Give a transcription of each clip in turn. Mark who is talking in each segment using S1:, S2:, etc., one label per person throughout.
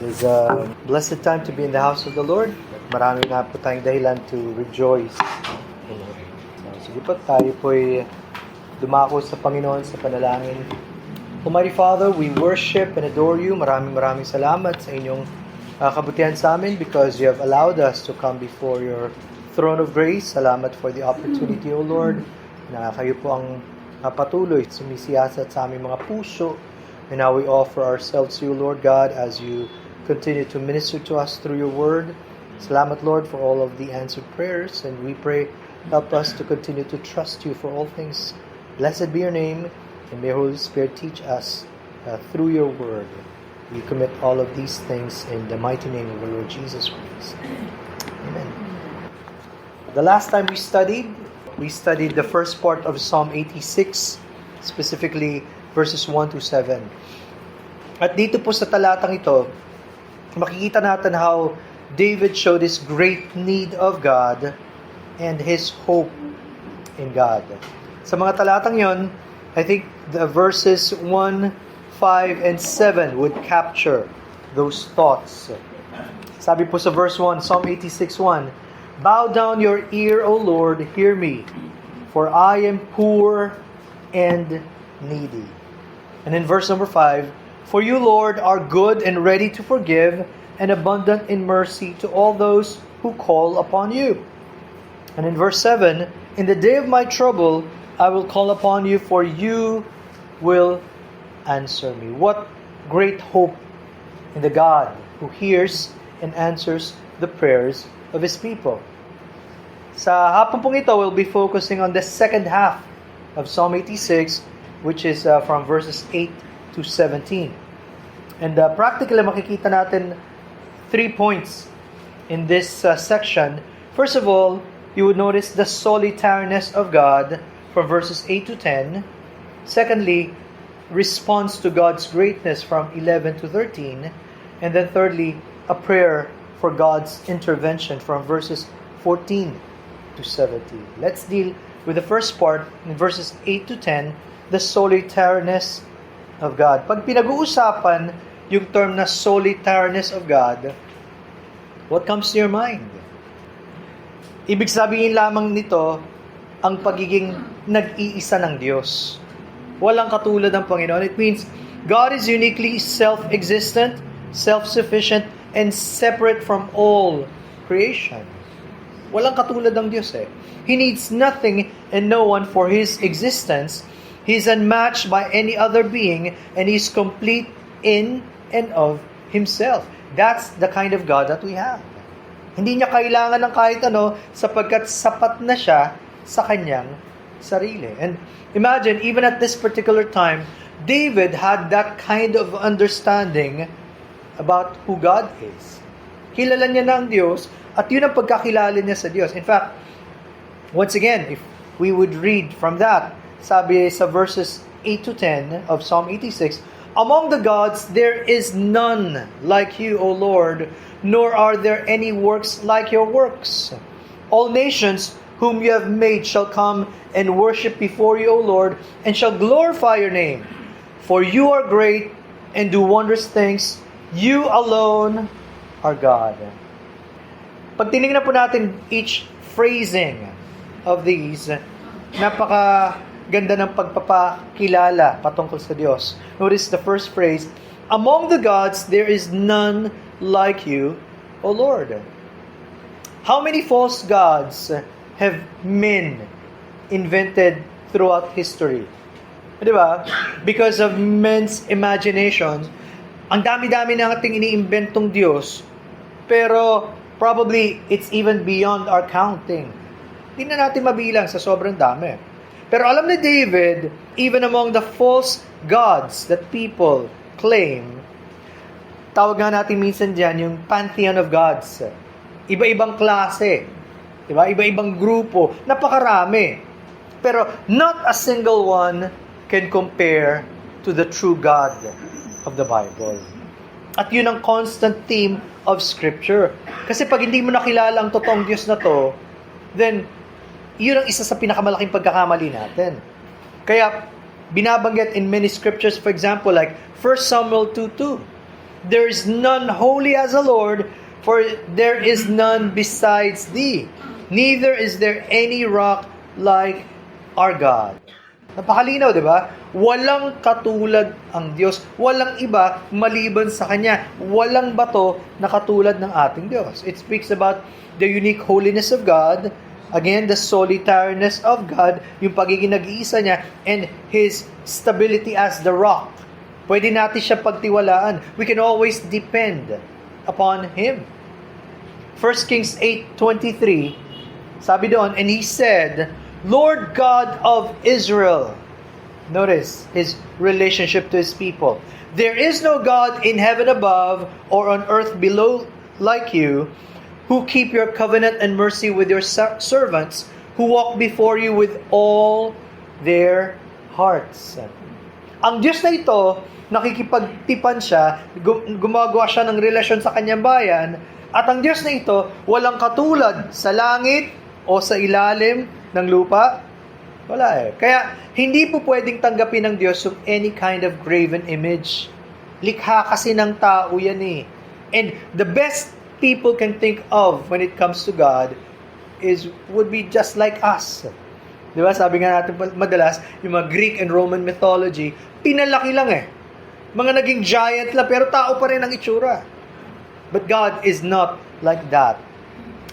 S1: It is a blessed time to be in the house of the Lord. Marami nga po tayong dahilan to rejoice. So, sige po, tayo po'y dumako sa Panginoon sa panalangin. Almighty Father, we worship and adore you. Maraming salamat sa inyong kabutihan sa amin because you have allowed us to come before your throne of grace. Salamat for the opportunity, O Lord, na kayo po ang patuloy sumisiyasat sa aming mga puso. And now we offer ourselves to you, Lord God, as you continue to minister to us through your word. Salamat, Lord, for all of the answered prayers. And we pray, help us to continue to trust you for all things. Blessed be your name, and may Holy Spirit teach us through your word. We commit all of these things in the mighty name of the Lord Jesus Christ. Amen. The last time we studied the first part of Psalm 86, specifically verses 1 to 7. At dito po sa talatang ito, makikita natin how David showed his great need of God and his hope in God. Sa mga talatang yon, I think the verses 1, 5, and 7 would capture those thoughts. Sabi po sa verse 1, Psalm 86:1, "Bow down your ear, O Lord, hear me, for I am poor and needy." And in verse number 5, "For you, Lord, are good and ready to forgive, and abundant in mercy to all those who call upon you." And in verse 7, "In the day of my trouble, I will call upon you, for you will answer me." What great hope in the God who hears and answers the prayers of His people. Sa hapon pong ito, we'll be focusing on the second half of Psalm 86, which is from verses 8 to 17. And practically makikita natin 3 points in this section. First of all, you would notice the solitariness of God from verses 8 to 10. Secondly, response to God's greatness from 11 to 13. And then thirdly, a prayer for God's intervention from verses 14 to 17. Let's deal with the first part in verses 8 to 10, the solitariness of God. Pag pinag-uusapan yung term na solitariness of God, what comes to your mind? Ibig sabihin lamang nito ang pagiging nag-iisa ng Diyos. Walang katulad ng Panginoon. It means God is uniquely self-existent, self-sufficient, and separate from all creation. Walang katulad ng Diyos eh. He needs nothing and no one for His existence. He's unmatched by any other being, and He's complete in and of Himself. That's the kind of God that we have. Hindi niya kailangan ng kahit ano sapagkat sapat na siya sa kanyang sarili. And imagine, even at this particular time, David had that kind of understanding about who God is. Kilala niya na ang Diyos, at yun ang pagkakilala niya sa Diyos. In fact, once again, if we would read from that, sabi sa verses 8 to 10 of Psalm 86, "Among the gods there is none like you, O Lord, nor are there any works like your works. All nations whom you have made shall come and worship before you, O Lord, and shall glorify your name. For you are great and do wondrous things. You alone are God." Pag tinignan po natin each phrasing of these, napakaganda ng pagpapakilala patungkol sa Diyos. Notice the first phrase, "Among the gods there is none like you, O Lord." How many false gods have men invented throughout history? Di ba? Because of men's imaginations, ang dami-dami na ating iniimbentong Diyos, pero probably it's even beyond our counting. Hindi na natin mabilang sa sobrang dami. Pero alam ni David, even among the false gods that people claim, tawag nga natin minsan dyan yung pantheon of gods. Iba-ibang klase. Diba? Iba-ibang grupo. Napakarami. Pero not a single one can compare to the true God of the Bible. At yun ang constant theme of Scripture. Kasi pag hindi mo nakilala ang totoong Diyos na to, then yun ang isa sa pinakamalaking pagkakamali natin. Kaya binabanggit in many scriptures, for example, like 1 Samuel 2:2. There is none holy as the Lord, for there is none besides thee. Neither is there any rock like our God. Napakalinaw, di ba? Walang katulad ang Diyos. Walang iba maliban sa Kanya. Walang bato na katulad ng ating Diyos. It speaks about the unique holiness of God, again, the solitariness of God, yung pagiging nag-iisa niya, and His stability as the rock. Pwede natin siya pagtiwalaan. We can always depend upon Him. 1 Kings 8:23, sabi doon, and He said, Lord God of Israel. Notice His relationship to His people. There is no God in heaven above or on earth below like you, who keep your covenant and mercy with your servants, who walk before you with all their hearts. Ang Diyos na ito, nakikipagtipan siya, gumagawa siya ng relasyon sa kanyang bayan, at ang Diyos na ito, walang katulad sa langit o sa ilalim ng lupa. Wala eh. Kaya, hindi po pwedeng tanggapin ng Diyos yung any kind of graven image. Likha kasi ng tao yan eh. And the best people can think of when it comes to God would be just like us. Di ba? Sabi nga natin madalas, yung mga Greek and Roman mythology, pinalaki lang eh. Mga naging giant lang, pero tao pa rin ang itsura. But God is not like that.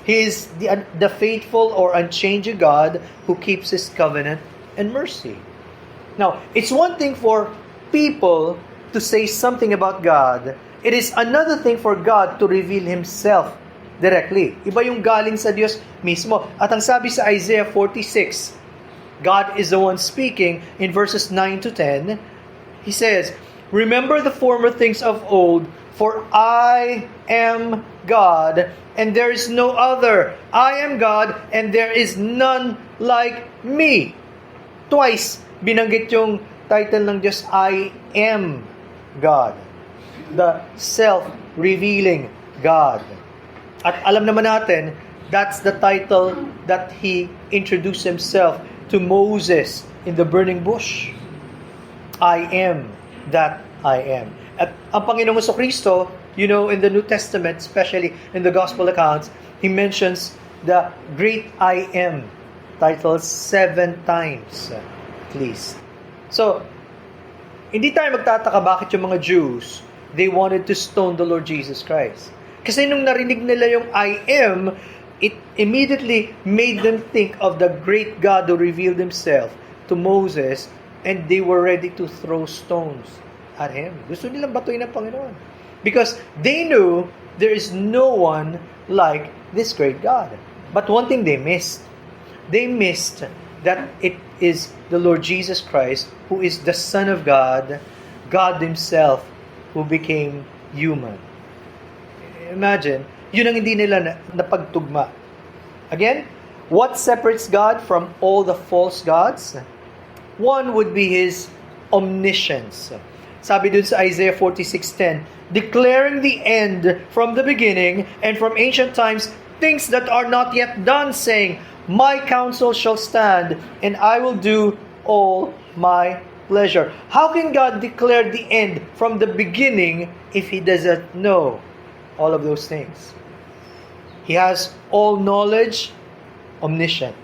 S1: He is the faithful or unchanging God who keeps His covenant and mercy. Now, it's one thing for people to say something about God. It is another thing for God to reveal Himself directly. Iba yung galing sa Diyos mismo. At ang sabi sa Isaiah 46, God is the one speaking in verses 9 to 10. He says, Remember the former things of old, for I am God, and there is no other. I am God, and there is none like me. Twice, binanggit yung title ng Diyos, I am God. The self-revealing God. At alam naman natin, that's the title that He introduced Himself to Moses in the burning bush. I am that I am. At ang Panginoong Jesucristo, you know, in the New Testament, especially in the Gospel accounts, He mentions the great I am title 7 times, at least. So, hindi tayo magtataka bakit yung mga Jews, they wanted to stone the Lord Jesus Christ. Kasi nung narinig nila yung I am, it immediately made them think of the great God who revealed Himself to Moses, and they were ready to throw stones at Him. Gusto nilang batuin ng Panginoon. Because they knew there is no one like this great God. But one thing they missed. They missed that it is the Lord Jesus Christ who is the Son of God, God Himself who became human. Imagine, yun ang hindi nila napagtugma. Again, what separates God from all the false gods? One would be His omniscience. Sabi dun sa Isaiah 46:10, declaring the end from the beginning and from ancient times things that are not yet done, saying, My counsel shall stand, and I will do all my pleasure. How can God declare the end from the beginning if He doesn't know all of those things? He has all knowledge, omniscient.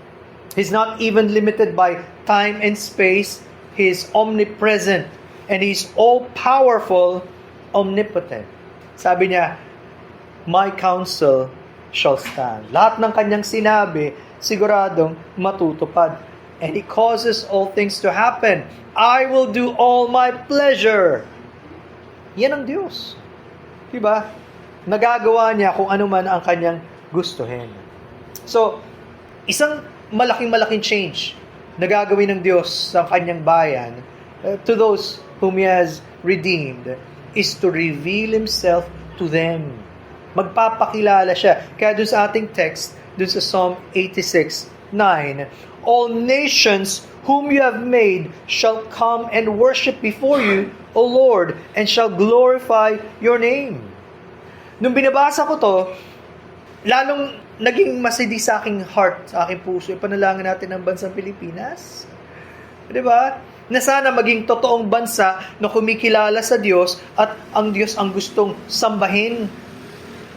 S1: He's not even limited by time and space. He is omnipresent. And He's all-powerful, omnipotent. Sabi niya, My counsel shall stand. Lahat ng kanyang sinabi, siguradong matutupad. And He causes all things to happen. I will do all my pleasure. Yan ang Diyos. Diba? Nagagawa niya kung ano man ang kanyang gustuhin. So, isang malaking change na gagawin ng Diyos sa kanyang bayan to those whom He has redeemed is to reveal Himself to them. Magpapakilala siya. Kaya dun sa ating text, dun sa Psalm 86:9, all nations whom you have made shall come and worship before you, O Lord, and shall glorify your name. Nung binabasa ko to, lalong naging masidi sa aking heart, sa aking puso, yung panalangin natin ng bansang Pilipinas. Di ba? Na sana maging totoong bansa na kumikilala sa Diyos at ang Diyos ang gustong sambahin.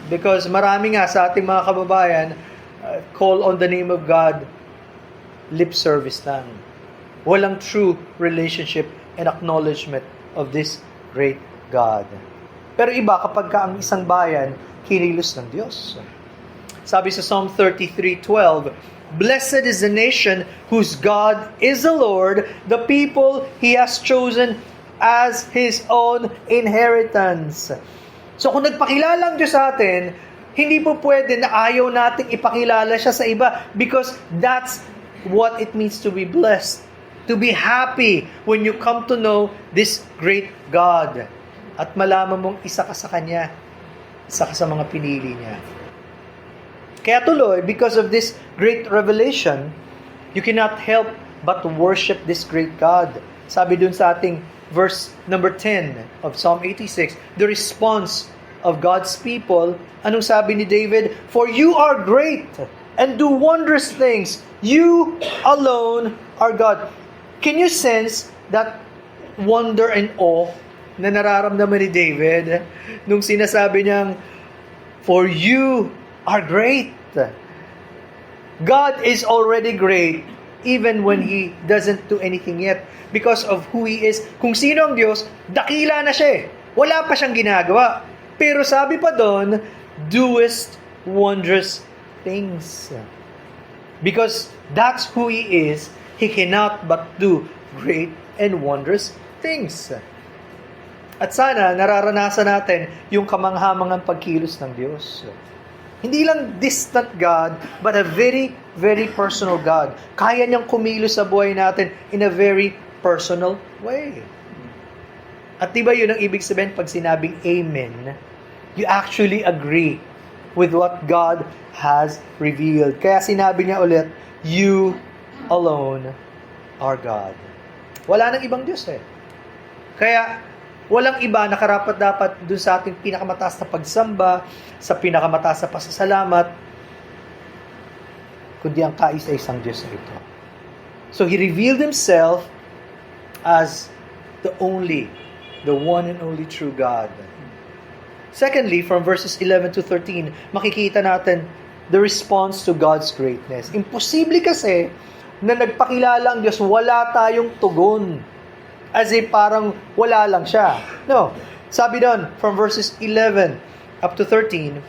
S1: Because marami nga sa ating mga kababayan, call on the name of God, lip service lang. Walang true relationship and acknowledgement of this great God. Pero iba kapag ka ang isang bayan, kinilos ng Diyos. Sabi sa Psalm 33:12, Blessed is the nation whose God is the Lord, the people He has chosen as His own inheritance. So kung nagpakilala ang Diyos sa atin, hindi po pwede na ayaw nating ipakilala siya sa iba because that's what it means to be blessed. To be happy when you come to know this great God. At malaman mong isa ka sa Kanya, isa ka sa mga pinili niya. Kaya tuloy, because of this great revelation, you cannot help but to worship this great God. Sabi dun sa ating verse number 10 of Psalm 86, the response of God's people, anong sabi ni David? For you are great and do wondrous things. You alone are God. Can you sense that wonder and awe na nararamdaman ni David nung sinasabi niyang, for you are great. God is already great even when He doesn't do anything yet because of who He is. Kung sino ang Diyos, dakila na siya eh. Wala pa siyang ginagawa. Pero sabi pa doon, doest wondrous things. Because that's who He is, He cannot but do great and wondrous things. At sana, nararanasan natin yung kamanghamangang pagkilos ng Diyos. Hindi lang distant God, but a very, very personal God. Kaya niyang kumilos sa buhay natin in a very personal way. At diba yun ang ibig sabihin pag sinabing Amen, you actually agree with what God has revealed. Kaya sinabi niya ulit, you alone are God. Wala nang ibang Diyos eh. Kaya, walang iba na karapat-dapat dun sa ating pinakamataas na pagsamba, sa pinakamataas na pasasalamat, kundi ang kaisa-isang Diyos na ito. So He revealed Himself as the one and only true God. Secondly, from verses 11 to 13, makikita natin the response to God's greatness. Imposible kasi na nagpakilala ang Diyos, wala tayong tugon. As if parang wala lang siya. No. Sabi doon, from verses 11 up to 13,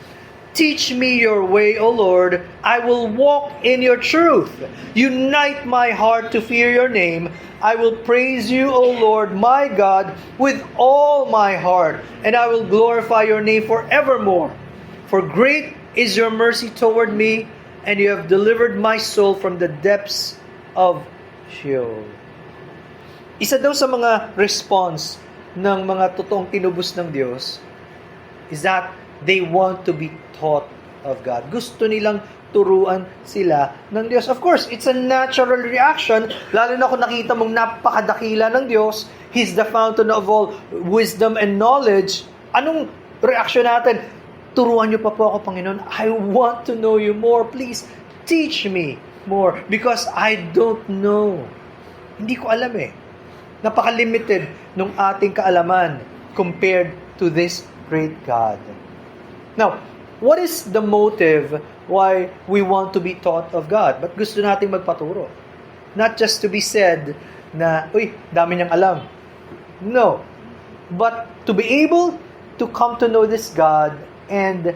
S1: Teach me your way, O Lord. I will walk in your truth. Unite my heart to fear your name. I will praise you, O Lord, my God, with all my heart, and I will glorify your name forevermore. For great is your mercy toward me, and you have delivered my soul from the depths of Sheol. Isa daw sa mga response ng mga totoong tinubos ng Diyos is that they want to be taught of God. Gusto nilang turuan sila ng Diyos. Of course, it's a natural reaction, lalo na kung nakita mong napakadakila ng Diyos, He's the fountain of all wisdom and knowledge. Anong reaction natin? Turuan niyo pa po ako, Panginoon. I want to know you more. Please, teach me more because I don't know. Hindi ko alam eh. Napaka-limited ng ating kaalaman compared to this great God. Now, what is the motive why we want to be taught of God? But gusto nating magpaturo. Not just to be said na, uy, dami niyang alam. No. But to be able to come to know this God and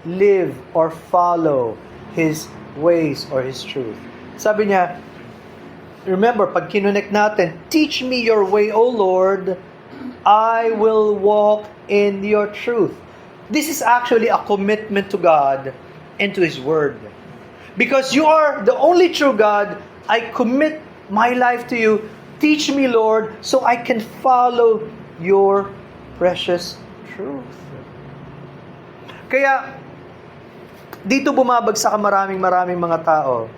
S1: live or follow His ways or His truth. Sabi niya, remember, pag kinonect natin, teach me your way, O Lord, I will walk in your truth. This is actually a commitment to God and to His Word. Because you are the only true God, I commit my life to you. Teach me, Lord, so I can follow your precious truth. Kaya, dito bumabagsak ang maraming mga tao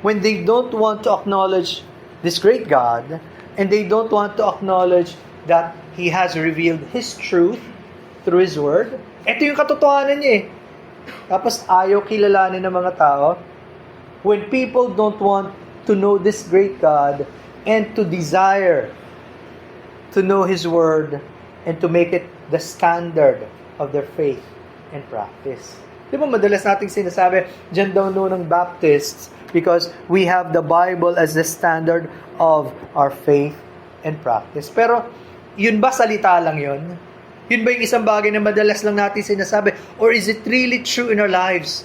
S1: when they don't want to acknowledge this great God and they don't want to acknowledge that He has revealed His truth through His Word. Ito yung katotohanan niya eh. Tapos ayaw kilalanin ng mga tao. When people don't want to know this great God, and to desire to know His Word and to make it the standard of their faith and practice. Di ba madalas nating sinasabi, dyan daw ng Baptists because we have the Bible as the standard of our faith and practice. Pero, yun ba salita lang yun? Yun ba yung isang bagay na madalas lang natin sinasabi? Or is it really true in our lives?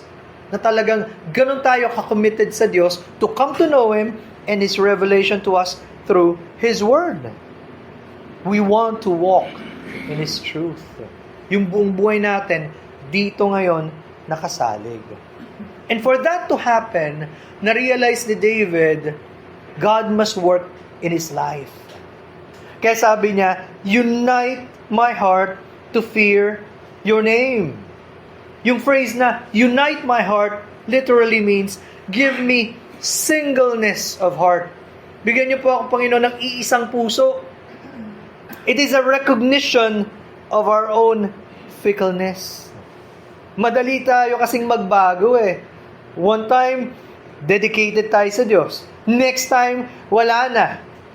S1: Na talagang ganun tayo ka-committed sa Diyos to come to know Him and His revelation to us through His Word. We want to walk in His truth. Yung buong buhay natin, dito ngayon, nakasalig. And for that to happen, na-realize ni David, God must work in his life. Kaya sabi niya, unite my heart to fear your name. Yung phrase na, unite my heart, literally means, give me singleness of heart. Bigyan niyo po ako, Panginoon, ng iisang puso. It is a recognition of our own fickleness. Madali tayo kasing magbago eh. One time, dedicated tayo sa Diyos. Next time, wala na.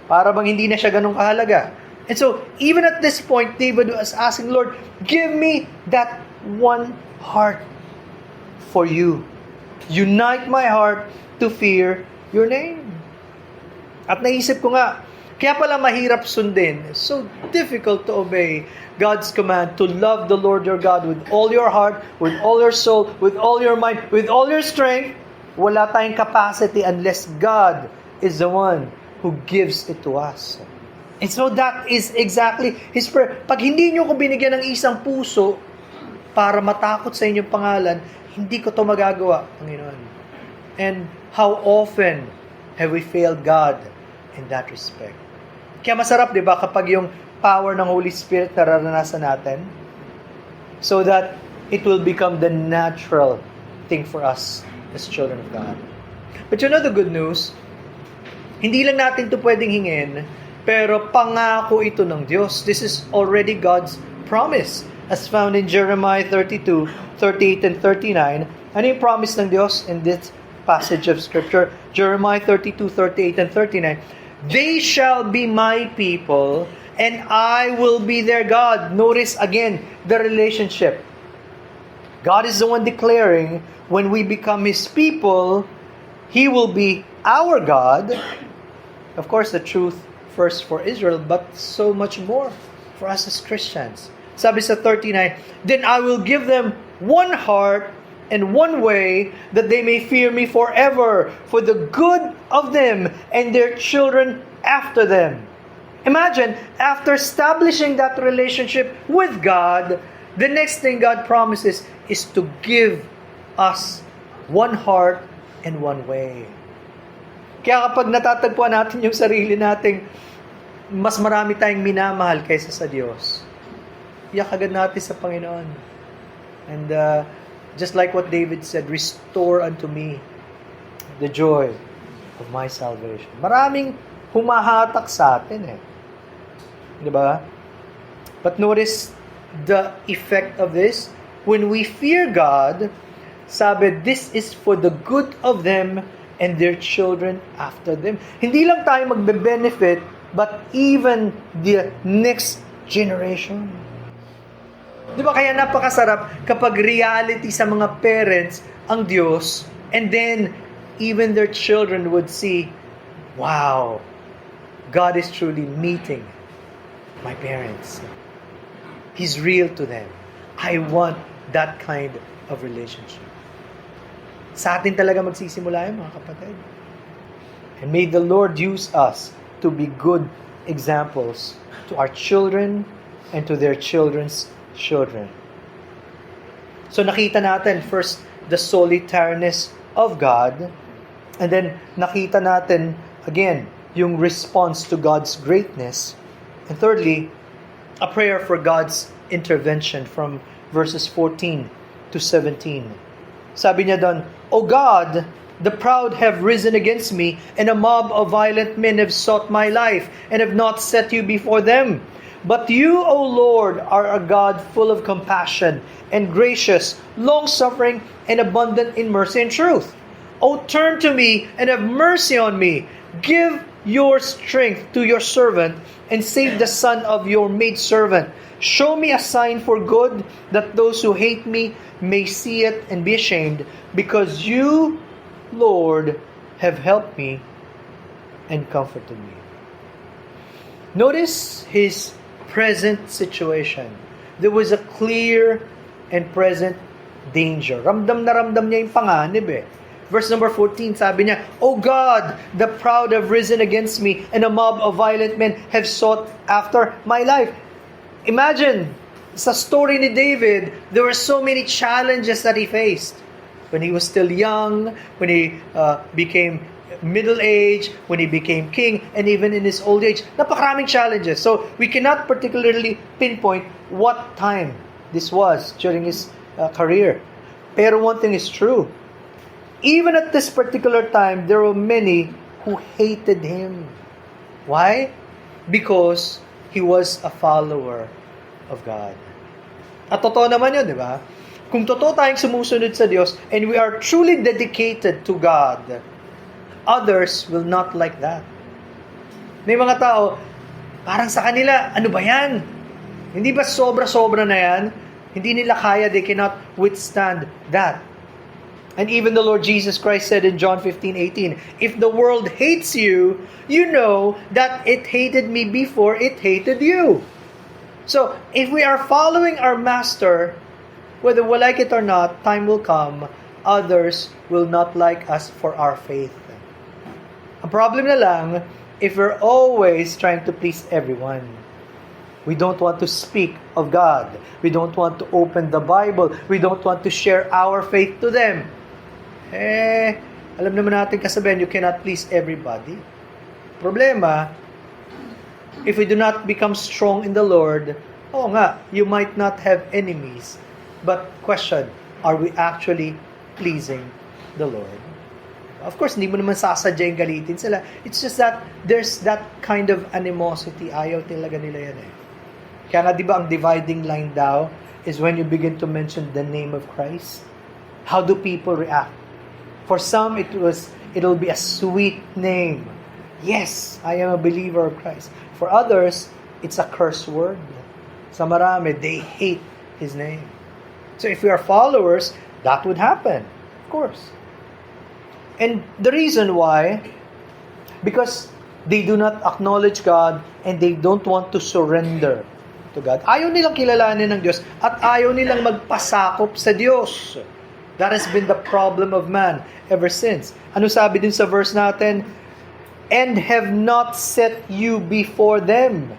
S1: Para bang hindi na siya ganun kahalaga. And so, even at this point, David was asking, Lord, give me that one heart for you. Unite my heart to fear your name. At naisip ko nga, kaya pala mahirap sundin. So difficult to obey God's command to love the Lord your God with all your heart, with all your soul, with all your mind, with all your strength. Wala tayong capacity unless God is the one who gives it to us. And so that is exactly His prayer. Pag hindi nyo ko binigyan ng isang puso para matakot sa inyong pangalan, hindi ko to magagawa, Panginoon. And how often have we failed God in that respect? Kaya masarap, di ba, kapag yung power ng Holy Spirit nararanasan natin so that it will become the natural thing for us as children of God. But you know the good news? Hindi lang natin to pwedeng hingin, pero pangako ito ng Diyos. This is already God's promise as found in Jeremiah 32, 38, and 39. Ano yung promise ng Diyos in this passage of Scripture? Jeremiah 32, 38, and 39. They shall be my people, and I will be their God. Notice again the relationship. God is the one declaring, when we become His people, He will be our God. Of course, the truth first for Israel, but so much more for us as Christians. Sabi sa 39, then I will give them one heart and one way, that they may fear me forever, for the good of them and their children after them. Imagine, after establishing that relationship with God, the next thing God promises is to give us one heart and one way. Kaya kapag natatagpuan natin yung sarili nating mas marami tayong minamahal kaysa sa Diyos, iyak agad natin sa Panginoon. And just like what David said, restore unto me the joy of my salvation. Maraming humahatak sa atin eh. Di ba? But notice the effect of this. When we fear God, sabi, this is for the good of them and their children after them. Hindi lang tayo magbe-benefit, but even the next generation. Di ba kaya napakasarap kapag reality sa mga parents ang Diyos, and then even their children would see, wow, God is truly meeting my parents. He's real to them. I want that kind of relationship. Sa atin talaga magsisimula yun, mga kapatid. And may the Lord use us to be good examples to our children and to their children's children. So nakita natin first the solitariness of God, and then nakita natin again yung response to God's greatness, and thirdly a prayer for God's intervention from verses 14 to 17. Sabi niya doon, O God, the proud have risen against me, and a mob of violent men have sought my life, and have not set you before them. But you, O Lord, are a God full of compassion and gracious, long-suffering, and abundant in mercy and truth. O turn to me and have mercy on me. Give your strength to your servant and save the son of your maidservant. Show me a sign for good, that those who hate me may see it and be ashamed, because you, Lord, have helped me and comforted me. Notice his present situation. There was a clear and present danger. Ramdam na ramdam niya yung panganib eh. Verse number 14, sabi niya, O God, the proud have risen against me, and a mob of violent men have sought after my life. Imagine, sa story ni David, there were so many challenges that he faced. When he was still young, when he became middle-aged, when he became king, and even in his old age. Napakaraming challenges. So, we cannot particularly pinpoint what time this was during his career. Pero one thing is true. Even at this particular time, there were many who hated him. Why? Because he was a follower of God. At totoo naman yun, di ba? Kung totoo tayong sumusunod sa Diyos and we are truly dedicated to God, others will not like that. May mga tao, parang sa kanila, ano ba yan? Hindi ba sobra-sobra na yan? Hindi nila kaya, they cannot withstand that. And even the Lord Jesus Christ said in John 15:18, if the world hates you, you know that it hated me before it hated you. So, if we are following our Master, whether we like it or not, time will come, others will not like us for our faith. Ang problem na lang, if we're always trying to please everyone, we don't want to speak of God. We don't want to open the Bible. We don't want to share our faith to them. Alam naman natin kasabihan, you cannot please everybody. Problema, if we do not become strong in the Lord, you might not have enemies. But question, are we actually pleasing the Lord? Of course, hindi mo naman sasadyang galitin sila. It's just that there's that kind of animosity. Ayaw talaga nila yan eh. Kaya nga, di ba, ang dividing line daw is when you begin to mention the name of Christ. How do people react? For some, it'll be a sweet name. Yes, I am a believer of Christ. For others, it's a curse word. Sa marami, they hate His name. So if we are followers, that would happen. Of course. And the reason why, because they do not acknowledge God and they don't want to surrender to God. Ayaw nilang kilalanin ng Diyos at ayaw nilang magpasakop sa Diyos. That has been the problem of man ever since. Ano sabi din sa verse natin? And have not set you before them.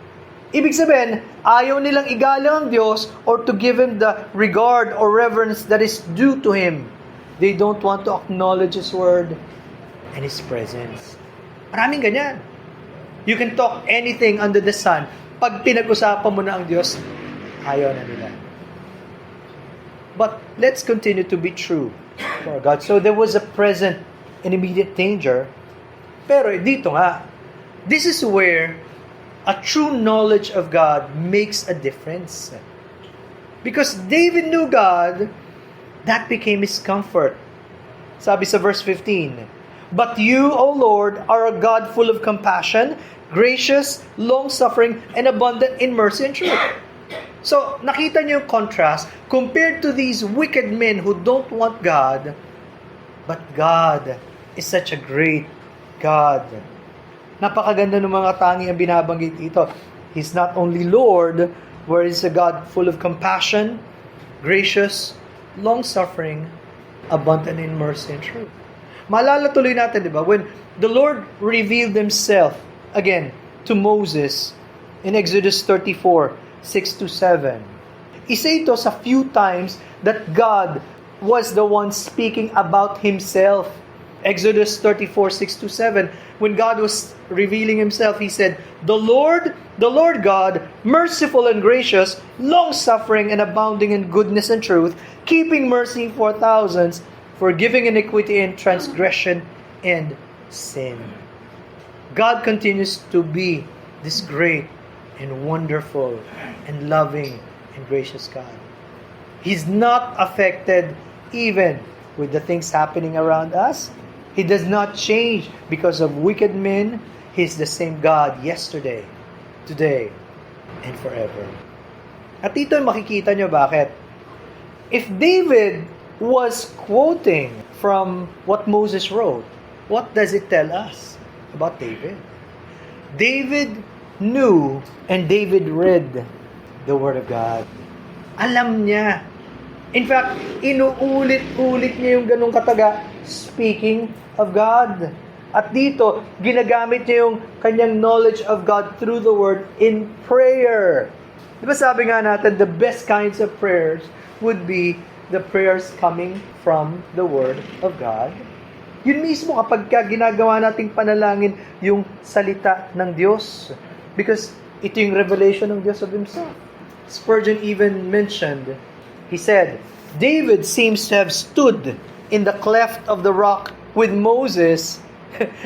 S1: Ibig sabihin, ayaw nilang igalang ang Diyos or to give Him the regard or reverence that is due to Him. They don't want to acknowledge His word and His presence. Maraming ganyan. You can talk anything under the sun. Pag pinag-usapan mo na ang Diyos, ayaw na nila. But let's continue to be true for God. So there was a present and immediate danger. Pero dito nga, this is where a true knowledge of God makes a difference. Because David knew God, that became his comfort. Sabi sa verse 15, but you, O Lord, are a God full of compassion, gracious, long-suffering, and abundant in mercy and truth. So, nakita niyo yung contrast compared to these wicked men who don't want God, but God is such a great God. Napakaganda ng mga tangi ang binabanggit dito. He's not only Lord, where He's a God full of compassion, gracious, long-suffering, abundant in mercy and truth. Maalala tuloy natin, di ba? When the Lord revealed Himself, again, to Moses, in Exodus 34, 6-7. Isa ito sa few times that God was the one speaking about Himself. Exodus 34, 6-7. When God was revealing Himself, He said, the Lord God, merciful and gracious, long-suffering and abounding in goodness and truth, keeping mercy for thousands, forgiving iniquity and transgression and sin. God continues to be this great and wonderful and loving and gracious God. He's not affected even with the things happening around us. He does not change because of wicked men. He's the same God yesterday, today, and forever. At dito makikita nyo bakit. If David was quoting from what Moses wrote, what does it tell us about David? David knew and David read the Word of God. Alam niya. In fact, inuulit-ulit niya yung ganong kataga, speaking of God. At dito, ginagamit niya yung kanyang knowledge of God through the Word in prayer. Diba sabi nga natin, the best kinds of prayers would be the prayers coming from the Word of God. Yun mismo kapag ginagawa nating panalangin yung salita ng Diyos. Because ito yung revelation ng Diyos of Himself. Spurgeon even mentioned, he said, David seems to have stood in the cleft of the rock with Moses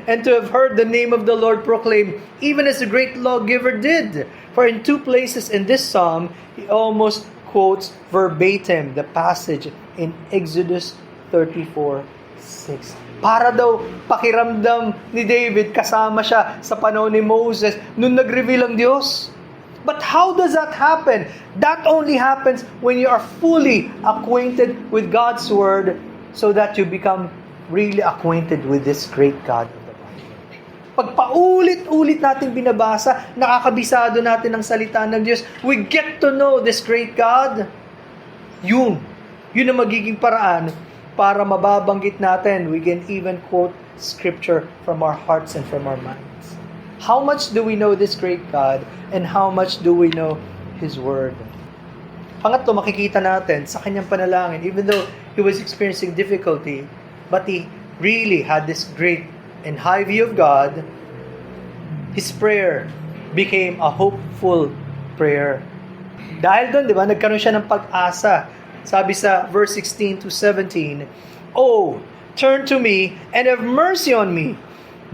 S1: and to have heard the name of the Lord proclaimed, even as the great lawgiver did. For in two places in this psalm, he almost quotes verbatim the passage in Exodus 34:6. Para daw pakiramdam ni David, kasama siya sa panahon ni Moses nung nag-reveal ang Diyos. But how does that happen? That only happens when you are fully acquainted with God's Word so that you become really acquainted with this great God of the Bible. Pag paulit-ulit natin binabasa, nakakabisado natin ang salita ng Diyos, we get to know this great God. Yun ang magiging paraan para mababanggit natin. We can even quote Scripture from our hearts and from our minds. How much do we know this great God and how much do we know His Word? Pangatlo, makikita natin sa kanyang panalangin, even though he was experiencing difficulty, but he really had this great and high view of God, his prayer became a hopeful prayer. Dahil doon, di ba, nagkaroon siya ng pag-asa. Sabi sa verse 16 to 17, Oh, turn to me and have mercy on me.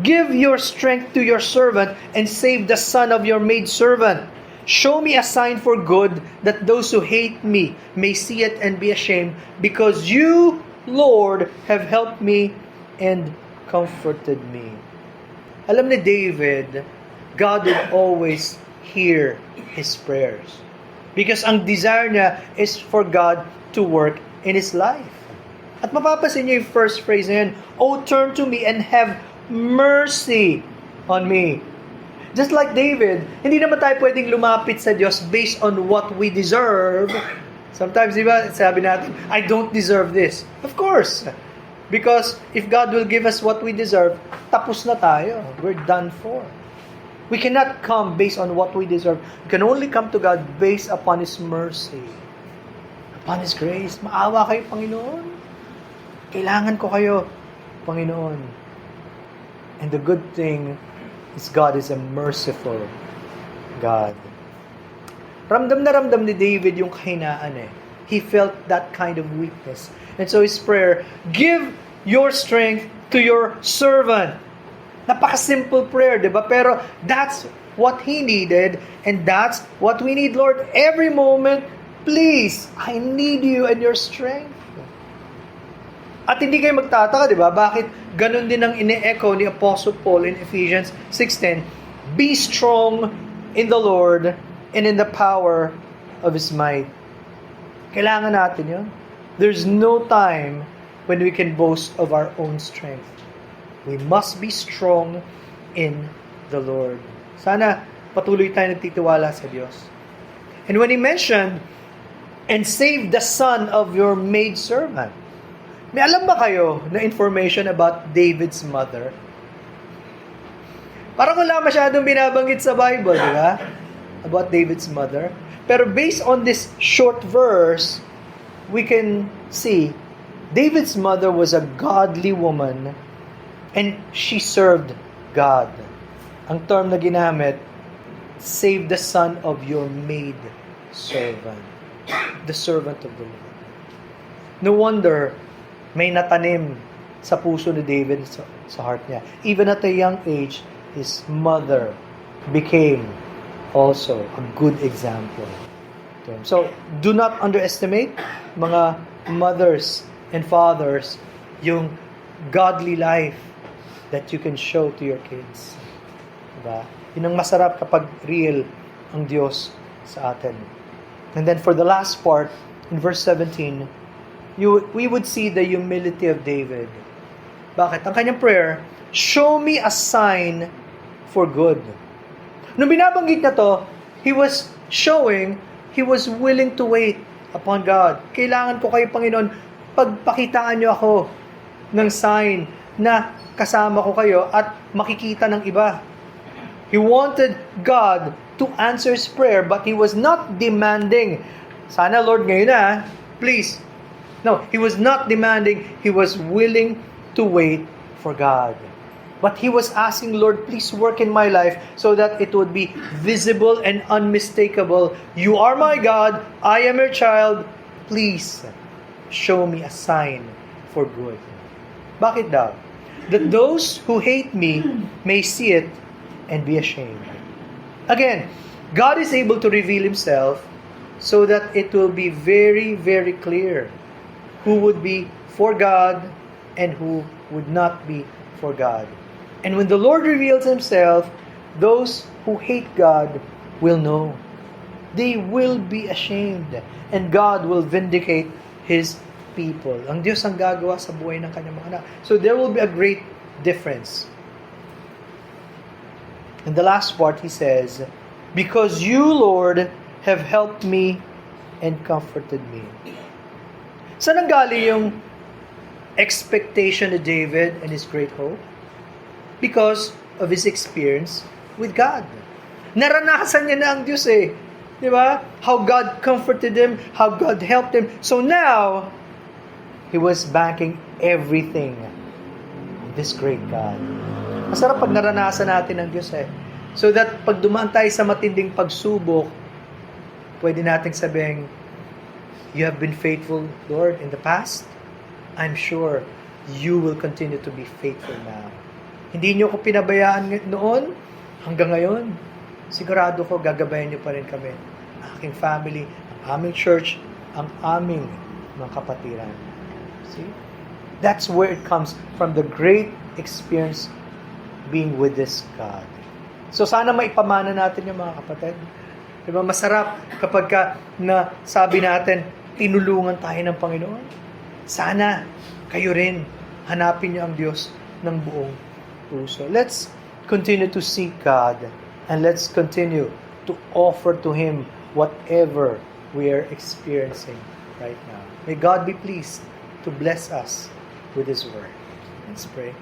S1: Give your strength to your servant and save the son of your maidservant. Show me a sign for good, that those who hate me may see it and be ashamed, because you, Lord, have helped me and comforted me. Alam ni David, God will always hear his prayers. Because ang desire niya is for God to work in his life. At mapapasin niyo yung first phrase na yun, Oh, turn to me and have mercy on me. Just like David, hindi naman tayo pwedeng lumapit sa Diyos based on what we deserve. Sometimes, di ba, sabi natin, I don't deserve this. Of course. Because if God will give us what we deserve, tapos na tayo. We're done for. We cannot come based on what we deserve. We can only come to God based upon His mercy. Upon His grace. Maawa kayo, Panginoon. Kailangan ko kayo, Panginoon. And the good thing is God is a merciful God. Ramdam na ramdam ni David yung kahinaan eh. He felt that kind of weakness. And so his prayer, give your strength to your servant. Napaka-simple prayer, di ba? Pero that's what he needed and that's what we need, Lord. Every moment, please, I need you and your strength. At hindi kayo magtataka, di ba? Bakit ganun din ang ine-echo ni Apostle Paul in Ephesians 6:10? Be strong in the Lord and in the power of His might. Kailangan natin yun. There's no time when we can boast of our own strength. We must be strong in the Lord. Sana patuloy tayo nagtitiwala sa Diyos. And when He mentioned, and save the son of your maidservant, may alam ba kayo na information about David's mother? Parang wala masyadong binabanggit sa Bible, di ba? About David's mother. Pero based on this short verse, we can see David's mother was a godly woman and she served God. Ang term na ginamit, save the son of your maid servant. The servant of the Lord. No wonder may natanim sa puso ni David, sa heart niya. Even at a young age, his mother became also a good example. So, do not underestimate, mga mothers and fathers, yung godly life that you can show to your kids. Diba? Yun ang masarap kapag real ang Diyos sa atin. And then for the last part, in verse 17, we would see the humility of David. Bakit? Ang kanyang prayer, show me a sign for good. Nung binabanggit na to, he was showing, he was willing to wait upon God. Kailangan ko kayo, Panginoon, pagpakitaan niyo ako ng sign na kasama ko kayo at makikita ng iba. He wanted God to answer his prayer, but he was not demanding, sana Lord ngayon na, please. No, he was not demanding, he was willing to wait for God. But he was asking, Lord, please work in my life so that it would be visible and unmistakable. You are my God, I am your child, please show me a sign for good. Bakit daw? That those who hate me may see it and be ashamed. Again, God is able to reveal himself so that it will be very, very clear who would be for God and who would not be for God. And when the Lord reveals himself, those who hate God will know. They will be ashamed and God will vindicate his people. Ang Diyos ang gagawa sa buhay ng kanyang mga anak. So there will be a great difference. In the last part, he says, because you, Lord, have helped me and comforted me. Saan ang galing yung expectation of David and his great hope? Because of his experience with God. Naranasan niya na ang Diyos eh. Di ba? How God comforted him, how God helped him. So now, he was banking everything on this great God. Masarap pag naranasan natin ang Diyos eh. So that pag dumaan tayo sa matinding pagsubok, pwede nating sabihin, you have been faithful, Lord, in the past. I'm sure you will continue to be faithful now. Hindi niyo ko pinabayaan noon hanggang ngayon. Sigurado ko, gagabayan niyo pa rin kami. Ang aking family, ang aming church, ang aming mga kapatiran. See? That's where it comes from, the great experience being with this God. So sana maipamana natin yung mga kapatid. Diba, masarap kapag na sabi natin, tinulungan tayo ng Panginoon. Sana kayo rin hanapin niyo ang Diyos ng buong puso. Let's continue to seek God and let's continue to offer to Him whatever we are experiencing right now. May God be pleased to bless us with His Word. Let's pray.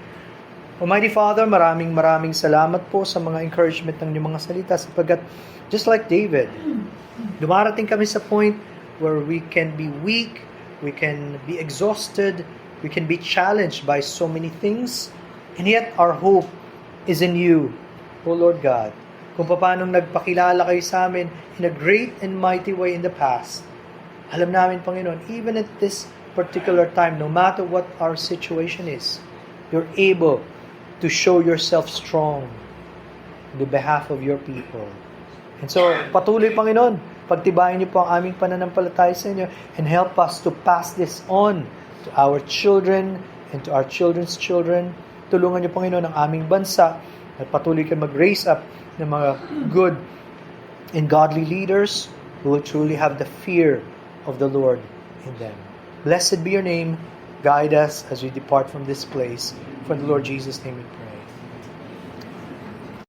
S1: Almighty Father, maraming salamat po sa mga encouragement ng inyong mga salita sapagkat just like David, dumarating kami sa point where we can be weak, we can be exhausted, we can be challenged by so many things, and yet our hope is in you, O Lord God. Kung paano nagpakilala kayo sa amin in a great and mighty way in the past, alam namin, Panginoon, even at this particular time, no matter what our situation is, you're able to show yourself strong on the behalf of your people. And so, patuloy, Panginoon, pagtibayin niyo po ang aming pananampalataya sa inyo and help us to pass this on to our children and to our children's children. Tulungan niyo, Panginoon, ang aming bansa at patuloy kayo mag-raise up ng mga good and godly leaders who will truly have the fear of the Lord in them. Blessed be your name. Guide us as we depart from this place. For the Lord Jesus' name we pray.